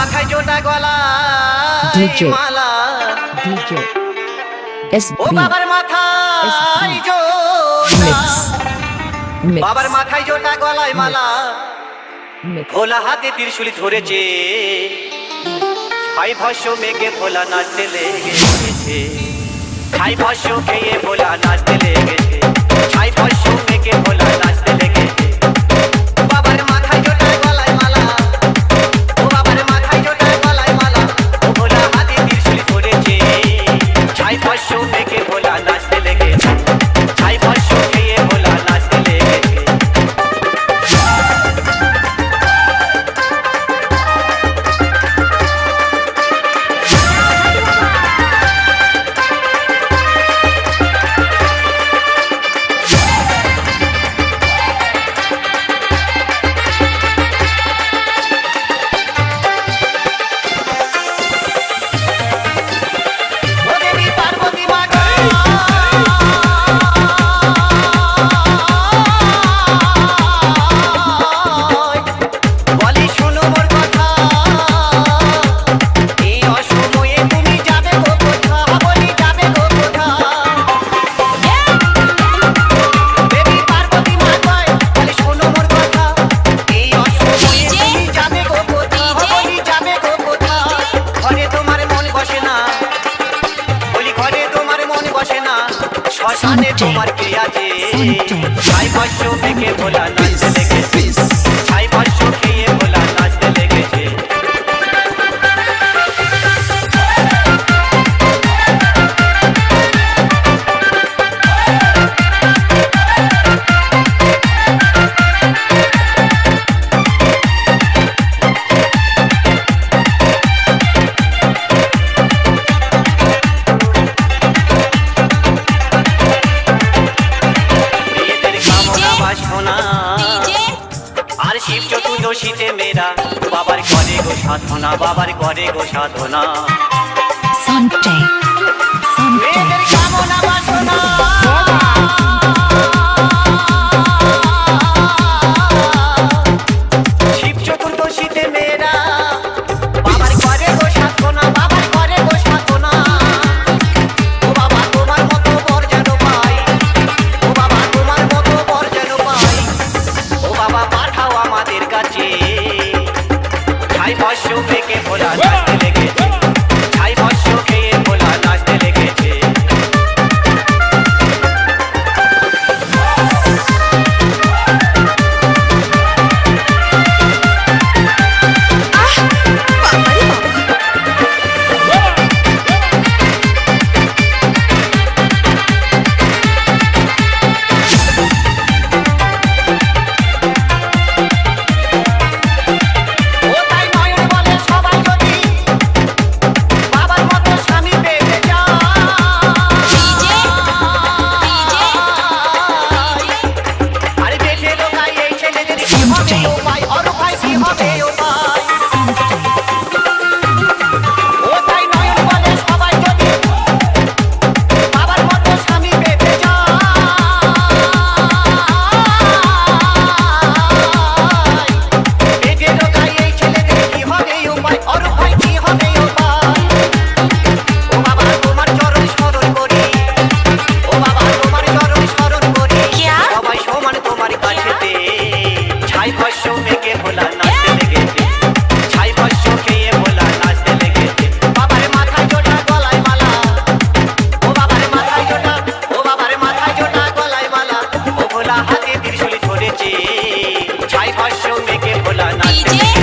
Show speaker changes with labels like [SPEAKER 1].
[SPEAKER 1] মাথায় জোটা গলায় মালা
[SPEAKER 2] DJ SB
[SPEAKER 1] ও বাবার মাথায় জোটা
[SPEAKER 2] Mix
[SPEAKER 1] বাবার মাথায় জোটা গলায় মালা
[SPEAKER 2] Mix
[SPEAKER 1] ভোলা হাতে ত্রিশূল ধরেছে ছাই ভস্য মেঘে ভোলা নাচতে লেগেছে ছাই ভস্য খেয়ে ভোলা নাচতে লেগেছে ছাই ভস্য মেঘে ভোলা নাচতে লেগেছে বাবার মাথায় জোটা গলায় মালা ও বাবার মাথায় জোটা গলায় মালা ও ভোলা হাতে ত্রিশূল ধরেছে ছাই ভস্য মেঘে ভোলা নাচতে লেগেছে ছাই ভস্য খেয়ে ভোলা নাচতে লেগেছে শ্মশানে তোমার কে আছে ছাই ভস্য মেঘে ভোলা নাচতে লেগেছে ছাই ভস্য খেয়ে ভোলা নাচতে লেগেছে আর শিব চতুর্দশীতে মেয়েরা বাবার করে গো সাধনা বাবার করে গো সাধনা
[SPEAKER 2] Sunday
[SPEAKER 1] মেয়েদের কামনা বাসনা শিব চতুর্দশীতে মেয়েরা বাবার করে গো সাধনা বাবার করে গো সাধনা ও বাবা তোমার মতো বর যেন পাই ও বাবা তোমার মতো বর যেন পাই ও বাবা পাঠাও আমাদের কাছে ছাই ভস্য মেঘে ভোলা নাচতে লেগেছে ছাই ভস্য খেয়ে ভোলা নাচতে লেগেছে ছাই ভস্য মেঘে ভোলা নাচতে লেগেছে ছাই ভস্য খেয়ে ভোলা নাচতে লেগেছে বাবার মাথায় জোটা গলায় মালা ও বাবার মাথায় জোটা ও বাবার মাথায় জোটা গলায় মালা ও ভোলা হাতে ত্রিশূল ধরেছে ছাই ভস্য মেঘে ভোলা নাচতে